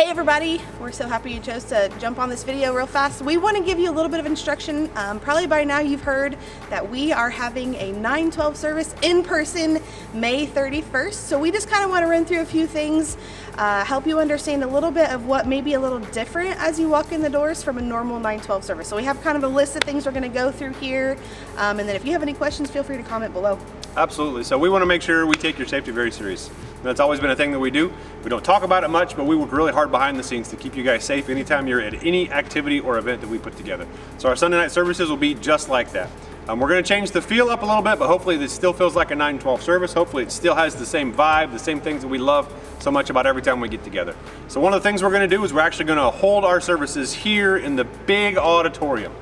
Hey everybody, we're so happy you chose to jump on this video real fast. We want to give you a little bit of instruction. Probably by now you've heard that we are having a 9/12 service in person May 31st. So we just kind of want to run through a few things, help you understand a little bit of what may be a little different as you walk in the doors from a normal 9/12 service. So we have kind of a list of things we're going to go through here. And then if you have any questions, feel free to comment below. Absolutely. So we want to make sure we take your safety very serious. That's always been a thing that we do. We don't talk about it much, but we work really hard behind the scenes to keep you guys safe anytime you're at any activity or event that we put together. So our Sunday night services will be just like that. We're going to change the feel up a little bit, but hopefully this still feels like a 9/12 service. Hopefully it still has the same vibe, the same things that we love so much about every time we get together. So one of the things we're going to do is we're actually going to hold our services here in the big auditorium.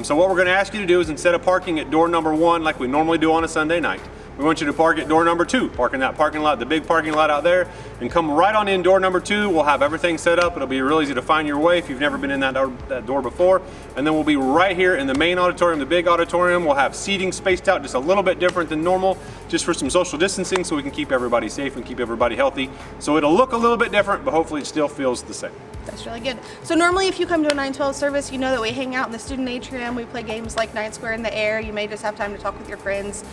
So what we're going to ask you to do is, instead of parking at door number 1 like we normally do on a Sunday night, we want you to park at door number 2, park in that parking lot, the big parking lot out there, and come right on in door number 2. We'll have everything set up. It'll be real easy to find your way if you've never been in that door before. And then we'll be right here in the main auditorium, the big auditorium. We'll have seating spaced out just a little bit different than normal, just for some social distancing so we can keep everybody safe and keep everybody healthy. So it'll look a little bit different, but hopefully it still feels the same. That's really good. So normally if you come to a 9/12 service, you know that we hang out in the student atrium. We play games like 9 Square in the Air. You may just have time to talk with your friends.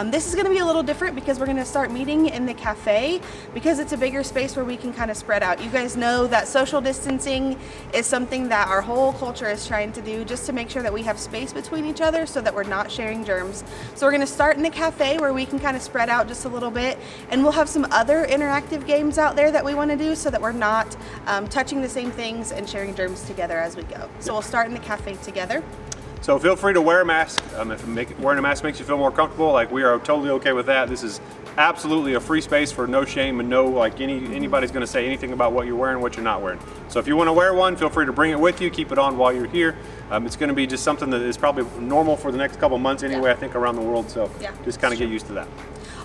This is going to be a little different because we're going to start meeting in the cafe because it's a bigger space where we can kind of spread out. You guys know that social distancing is something that our whole culture is trying to do, just to make sure that we have space between each other so that we're not sharing germs. So we're going to start in the cafe where we can kind of spread out just a little bit, and we'll have some other interactive games out there that we want to do so that we're not touching the same things and sharing germs together as we go. So we'll start in the cafe together. So feel free to wear a mask. If wearing a mask makes you feel more comfortable, like, we are totally okay with that. This is absolutely a free space for no shame and no, like, anybody's going to say anything about what you're wearing, what you're not wearing. So if you want to wear one, feel free to bring it with you. Keep it on while you're here. It's going to be just something that is probably normal for the next couple months anyway, I think, around the world. So just kind of get used to that.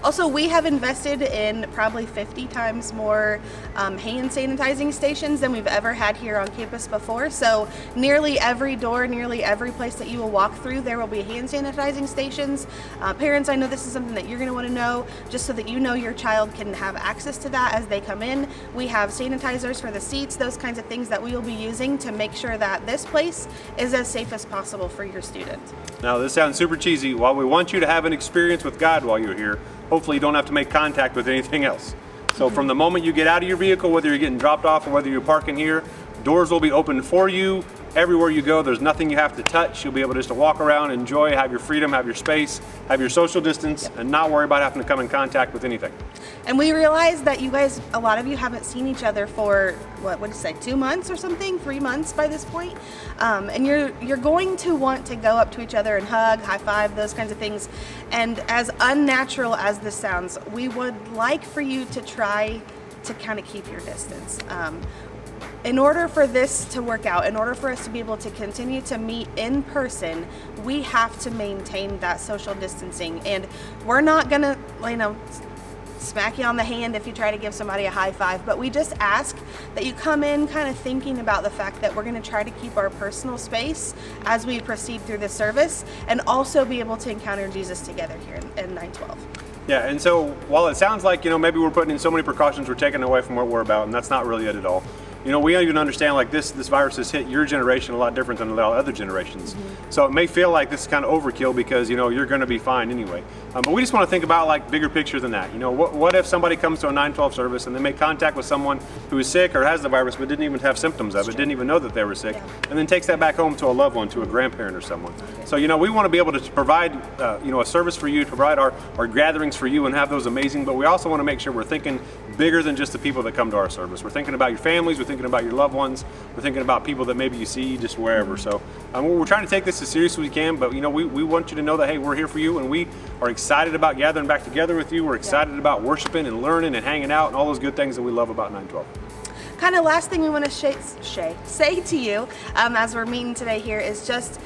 Also, we have invested in probably 50 times more hand sanitizing stations than we've ever had here on campus before. So nearly every door, nearly every place that you will walk through, there will be hand sanitizing stations. Parents, I know this is something that you're going to want to know, just so that you know your child can have access to that as they come in. We have sanitizers for the seats, those kinds of things that we will be using to make sure that this place is as safe as possible for your student. Now, this sounds super cheesy. While we want you to have an experience with God while you're here, hopefully you don't have to make contact with anything else. So from the moment you get out of your vehicle, whether you're getting dropped off or whether you're parking here, doors will be open for you. Everywhere you go, there's nothing you have to touch. You'll be able just to walk around, enjoy, have your freedom, have your space, have your social distance, and not worry about having to come in contact with anything. And we realize that you guys, a lot of you haven't seen each other for, what would you say, 2 months or something, 3 months by this point. And you're going to want to go up to each other and hug, high five, those kinds of things. And as unnatural as this sounds, we would like for you to try to kind of keep your distance. In order for this to work out, in order for us to be able to continue to meet in person, we have to maintain that social distancing. And we're not gonna, smack you on the hand if you try to give somebody a high five, but we just ask that you come in kind of thinking about the fact that we're going to try to keep our personal space as we proceed through the service, and also be able to encounter Jesus together here in 9/12. Yeah, and so while it sounds like, maybe we're putting in so many precautions, we're taking away from what we're about, and that's not really it at all. We even understand, like, this virus has hit your generation a lot different than a lot of other generations. Mm-hmm. So it may feel like this is kind of overkill because, you're going to be fine anyway. But we just want to think about, like, bigger picture than that. What if somebody comes to a 9/12 service and they make contact with someone who is sick or has the virus but didn't even have symptoms of it, didn't even know that they were sick, and then takes that back home to a loved one, to a grandparent or someone. So, we want to be able to provide, a service for you, to provide our gatherings for you and have those amazing, but we also want to make sure we're thinking bigger than just the people that come to our service. We're thinking about your families, we're thinking about your loved ones, we're thinking about people that maybe you see just wherever. So we're trying to take this as serious as we can, but we want you to know that, hey, we're here for you, and we are excited about gathering back together with you. We're excited about worshiping and learning and hanging out and all those good things that we love about 9/12. Kind of last thing we want to say to you as we're meeting today here is just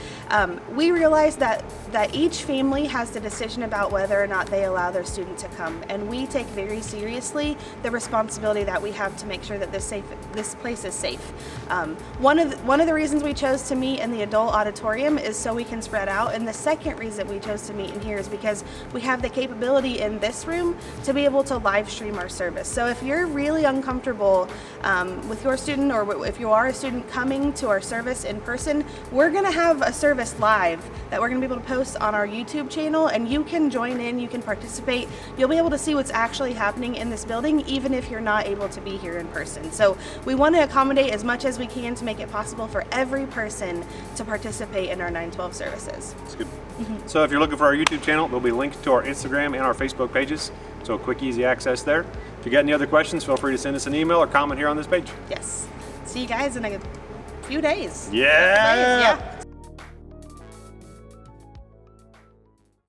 we realize that each family has the decision about whether or not they allow their student to come, and we take very seriously the responsibility that we have to make sure that this place is safe. One of the reasons we chose to meet in the adult auditorium is so we can spread out, and the second reason we chose to meet in here is because we have the capability in this room to be able to live stream our service. So if you're really uncomfortable with your student, or if you are a student coming to our service in person, we're going to have a service live that we're going to be able to post on our YouTube channel, and you can join in, you can participate. You'll be able to see what's actually happening in this building, even if you're not able to be here in person. So we want to accommodate as much as we can to make it possible for every person to participate in our 912 services. That's good. So if you're looking for our YouTube channel, they'll be linked to our Instagram and our Facebook pages. So quick, easy access there. If you got any other questions, feel free to send us an email or comment here on this page. Yes. See you guys in a few days. Yeah. Yeah.